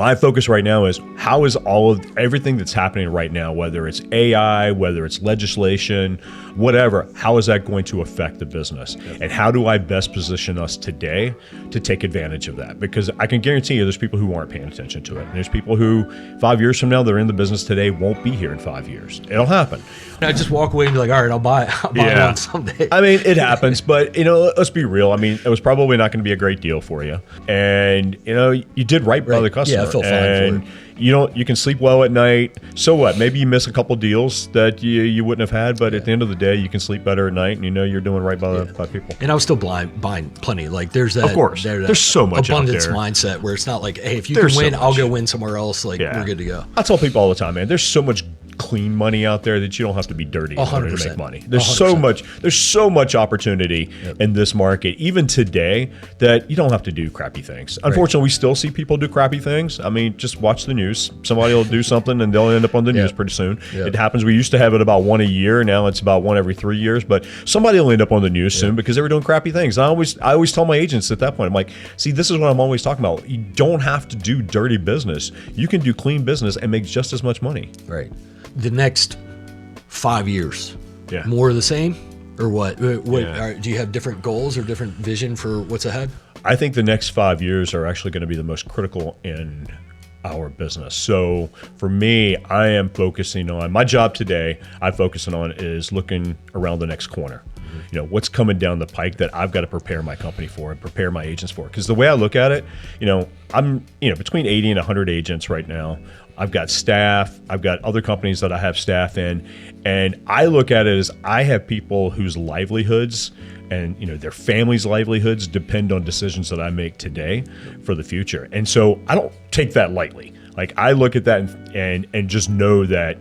My focus right now is how is everything that's happening right now, whether it's AI, whether it's legislation, whatever, how is that going to affect the business? And how do I best position us today to take advantage of that? Because I can guarantee you there's people who aren't paying attention to it. And there's people who 5 years from now, they're in the business today, won't be here in 5 years. It'll happen. I just walk away and be like, all right, I'll buy one someday. I mean, it happens, but let's be real. I mean, it was probably not going to be a great deal for you. And you did right by the customer. Yeah, I feel fine for it. You can sleep well at night. So what? Maybe you miss a couple deals that you wouldn't have had, but at the end of the day, you can sleep better at night, and you're doing right by people. And I was still buying plenty. Like there's that. Of course, there's so much abundance out there. Mindset where it's not like, hey, if you can win, I'll go win somewhere else. Like we're good to go. I tell people all the time, man. There's so much clean money out there that you don't have to be dirty in order to make money. There's 100%. so much opportunity in this market, even today, that you don't have to do crappy things. Unfortunately, we still see people do crappy things. I mean, just watch the news. Somebody will do something and they'll end up on the news pretty soon. It happens. We used to have it about one a year. Now it's about one every 3 years. But somebody will end up on the news soon because they were doing crappy things. I always tell my agents at that point, I'm like, see, this is what I'm always talking about. You don't have to do dirty business. You can do clean business and make just as much money. Right. The next 5 years, more of the same, or what? Do you have different goals or different vision for what's ahead? I think the next 5 years are actually going to be the most critical in our business. So for me, I am focusing on my job today. I'm focusing on is looking around the next corner. What's coming down the pike that I've got to prepare my company for and prepare my agents for. Because the way I look at it, I'm between 80 and 100 agents right now. I've got staff. I've got other companies that I have staff in. And I look at it as I have people whose livelihoods and their families' livelihoods depend on decisions that I make today for the future. And so I don't take that lightly. Like I look at that and just know that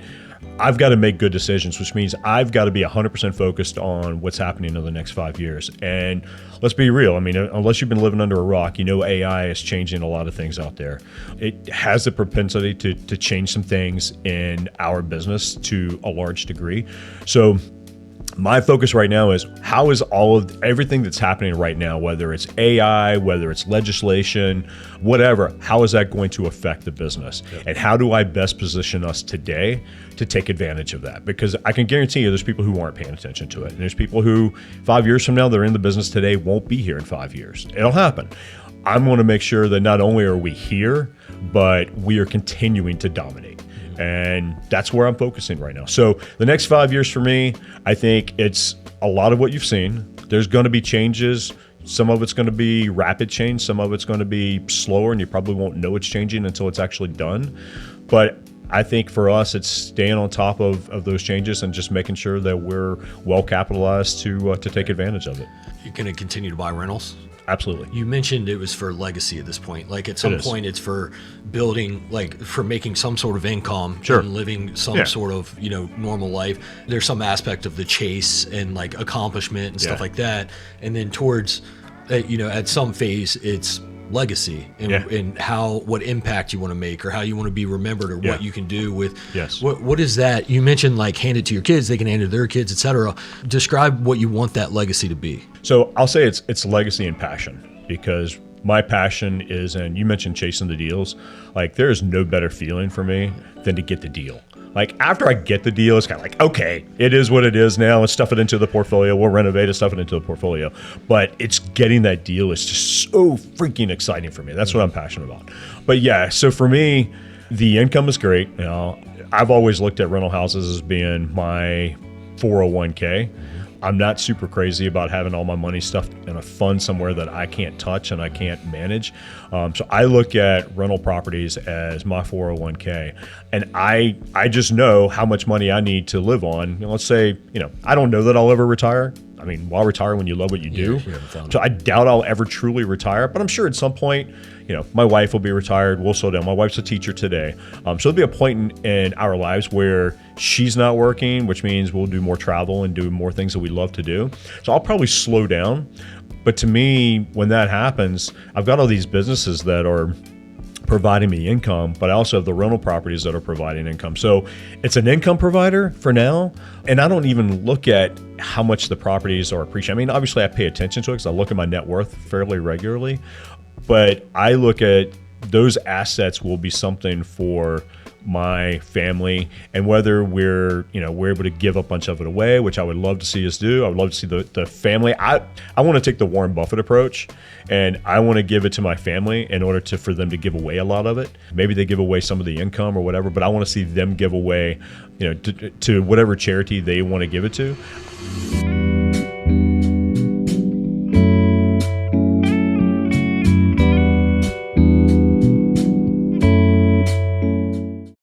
I've got to make good decisions, which means I've got to be 100% focused on what's happening in the next 5 years. And let's be real. I mean, unless you've been living under a rock, AI is changing a lot of things out there. It has the propensity to change some things in our business to a large degree. So my focus right now is how is everything that's happening right now, whether it's AI, whether it's legislation, whatever, how is that going to affect the business? And how do I best position us today to take advantage of that? Because I can guarantee you there's people who aren't paying attention to it. And there's people who 5 years from now, they're in the business today, won't be here in 5 years. It'll happen. I'm going to make sure that not only are we here, but we are continuing to dominate. And that's where I'm focusing right now. So the next 5 years for me, I think it's a lot of what you've seen. There's going to be changes. Some of it's going to be rapid change. Some of it's going to be slower, and you probably won't know it's changing until it's actually done. But I think for us, it's staying on top of those changes and just making sure that we're well capitalized to take advantage of it. You're going to continue to buy rentals? Absolutely. You mentioned it was for legacy at this point. Like at some point it's for building, like for making some sort of income and living some sort of, normal life. There's some aspect of the chase and like accomplishment and stuff like that. And then towards, at some phase it's legacy and what impact you want to make or how you want to be remembered or what you can do with what is that? You mentioned like hand it to your kids, they can hand it to their kids, etc. Describe what you want that legacy to be. So I'll say it's legacy and passion, because my passion is, and you mentioned chasing the deals, like there is no better feeling for me than to get the deal. Like after I get the deal, it's kind of like, okay, it is what it is now. Let's stuff it into the portfolio. We'll renovate it, stuff it into the portfolio. But it's getting that deal is just so freaking exciting for me. That's what I'm passionate about. But yeah, so for me, the income is great. I've always looked at rental houses as being my 401k. I'm not super crazy about having all my money stuffed in a fund somewhere that I can't touch and I can't manage. So I look at rental properties as my 401k. And I just know how much money I need to live on. Let's say, I don't know that I'll ever retire. I mean, why retire when you love what you do? So I doubt I'll ever truly retire, but I'm sure at some point, my wife will be retired. We'll slow down. My wife's a teacher today. So there'll be a point in our lives where she's not working, which means we'll do more travel and do more things that we love to do. So I'll probably slow down. But to me, when that happens, I've got all these businesses that are providing me income, but I also have the rental properties that are providing income. So it's an income provider for now. And I don't even look at how much the properties are appreciating. I mean, obviously I pay attention to it because I look at my net worth fairly regularly, but I look at those assets will be something for my family, and whether we're able to give a bunch of it away, which I would love to see us do. I would love to see the family. I want to take the Warren Buffett approach, and I want to give it to my family in order for them to give away a lot of it. Maybe they give away some of the income or whatever, but I want to see them give away, to whatever charity they want to give it to.